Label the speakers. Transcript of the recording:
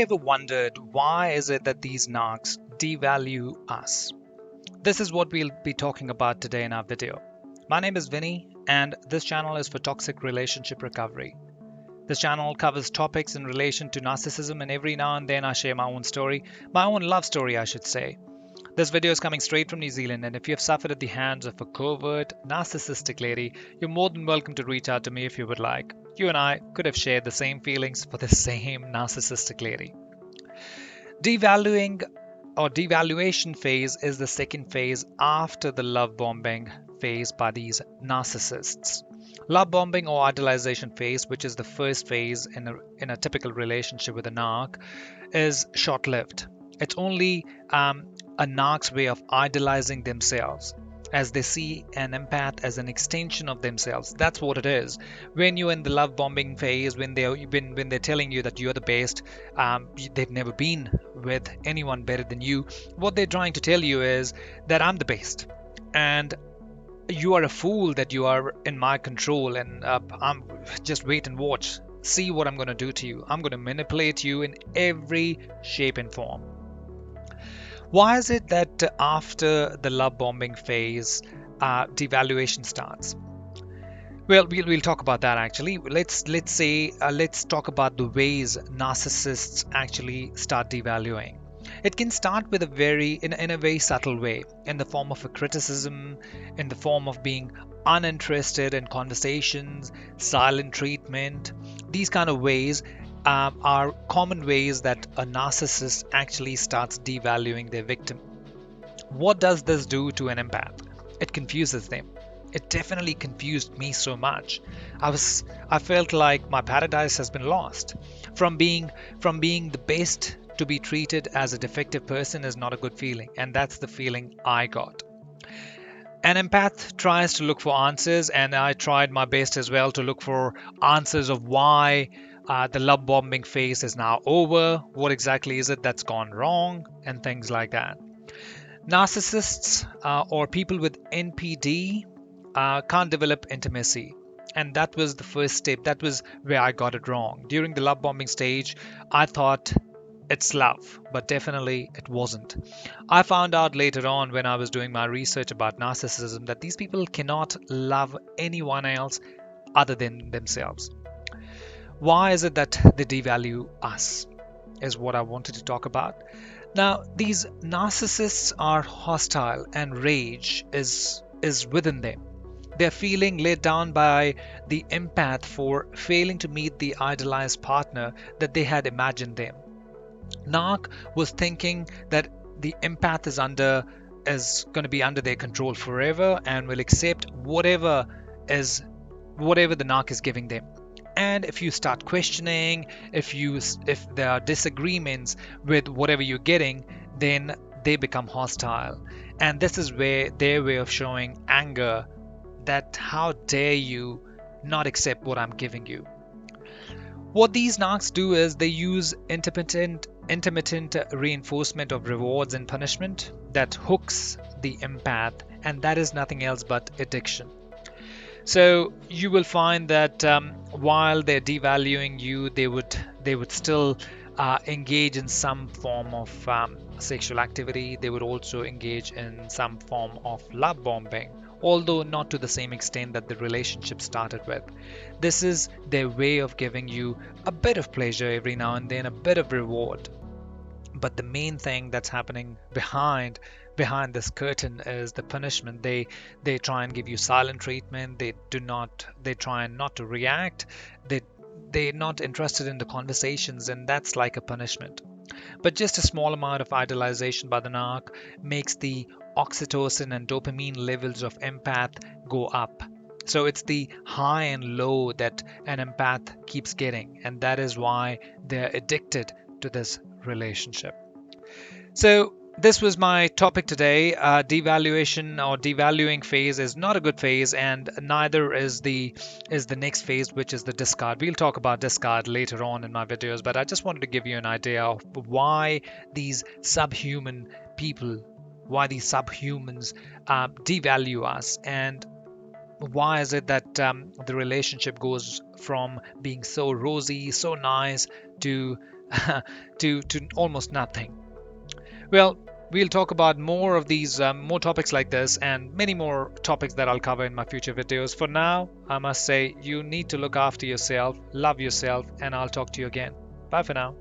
Speaker 1: ever wondered why is it that these narcs devalue us? This is what we'll be talking about today in our video. My name is Vinny, and this channel is for toxic relationship recovery. This channel covers topics in relation to narcissism, and every now and then I share my own story, my own love story, I should say. This video is coming straight from New Zealand, and if you have suffered at the hands of a covert, narcissistic lady, you're more than welcome to reach out to me if you would like. You and I could have shared the same feelings for the same narcissistic lady. Devaluing or devaluation phase is the second phase after the love bombing phase by these narcissists. Love bombing or idolization phase, which is the first phase in a typical relationship with a narc, is short lived. It's only a narc's way of idolizing themselves, as they see an empath as an extension of themselves. That's what it is. When you're in the love bombing phase, when they're telling you that you're the best, they've never been with anyone better than you. What they're trying to tell you is that I'm the best, and you are a fool that you are in my control, and I'm just wait and watch. See what I'm going to do to you. I'm going to manipulate you in every shape and form. Why is it that after the love bombing phase, devaluation starts? Well, we'll talk about that actually. Let's talk about the ways narcissists actually start devaluing. It can start with in a very subtle way, in the form of a criticism, in the form of being uninterested in conversations, silent treatment. These kind of ways are common ways that a narcissist actually starts devaluing their victim. What does this do to an empath? It confuses them. It definitely confused me so much. I felt like my paradise has been lost. From being the best to be treated as a defective person is not a good feeling, and that's the feeling I got. An empath tries to look for answers, and I tried my best as well to look for answers of why the love bombing phase is now over, what exactly is it that's gone wrong, and things like that. Narcissists or people with NPD can't develop intimacy. And that was the first step. That was where I got it wrong. During the love bombing stage, I thought it's love, but definitely it wasn't. I found out later on when I was doing my research about narcissism that these people cannot love anyone else other than themselves. Why is it that they devalue us? Is what I wanted to talk about. Now, these narcissists are hostile, and rage is within them. They're feeling let down by the empath for failing to meet the idealized partner that they had imagined them. Narc was thinking that the empath is going to be under their control forever and will accept whatever the narc is giving them. And if you start questioning, if there are disagreements with whatever you're getting, then they become hostile. And this is where their way of showing anger, that how dare you not accept what I'm giving you. What these narcs do is they use intermittent reinforcement of rewards and punishment that hooks the empath, and that is nothing else but addiction. So you will find that while they're devaluing you, they would still engage in some form of sexual activity. They would also engage in some form of love bombing, although not to the same extent that the relationship started with. This is their way of giving you a bit of pleasure every now and then, a bit of reward. But the main thing that's happening behind this curtain is the punishment. They try and give you silent treatment. They try not to react. They're not interested in the conversations, and that's like a punishment. But just a small amount of idolization by the narc makes the oxytocin and dopamine levels of empath go up. So it's the high and low that an empath keeps getting, and that is why they're addicted to this relationship. So this was my topic today. Devaluation or devaluing phase is not a good phase, and neither is the next phase, which is the discard. We'll talk about discard later on in my videos, but I just wanted to give you an idea of why these subhuman people, why these subhumans devalue us, and why is it that the relationship goes from being so rosy, so nice, to to almost nothing. Well, we'll talk about more of these, more topics like this, and many more topics that I'll cover in my future videos. For now, I must say you need to look after yourself, love yourself, and I'll talk to you again. Bye for now.